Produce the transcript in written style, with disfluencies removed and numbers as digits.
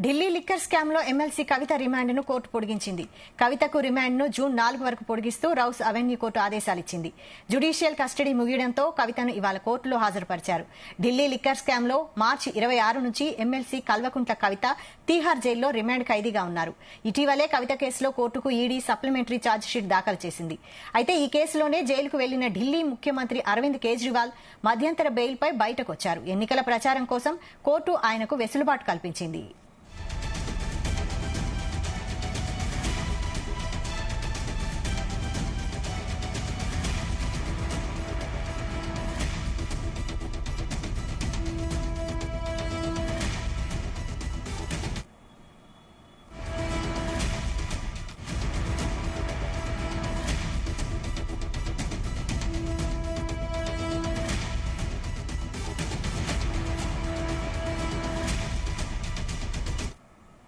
Delhi liquor scam లో MLC Kavitha remand ను court పొడిగించింది. కవితకు రిమాండ్ ను జూన్ 4 వరకు పొడిగిస్తూ రౌస్ అవెన్యూ కోర్టు ఆదేశాలిచ్చింది. జ్యుడిషియల్ కస్టడీ ముగియడంతో కవితను ఇవాళ కోర్టులో హాజరుపరిచారు. ఢిల్లీ లిక్కర్ స్కామ్ లో మార్చి 26 నుంచి ఎమ్మెల్సీ కల్వకుంట్ల కవిత తీహార్ జైల్లో రిమాండ్ ఖైదీగా ఉన్నారు. ఇటీవలే కవిత కేసులో కోర్టుకు ఈడీ సప్లిమెంటరీ ఛార్జిషీట్ దాఖలు చేసింది. అయితే ఈ కేసులోనే జైలుకు వెళ్లిన ఢిల్లీ ముఖ్యమంత్రి అరవింద్ కేజ్రీవాల్ మధ్యంతర బెయిల్పై బయటకొచ్చారు. ఎన్నికల ప్రచారం కోసం కోర్టు ఆయనకు వెసులుబాటు కల్పించింది.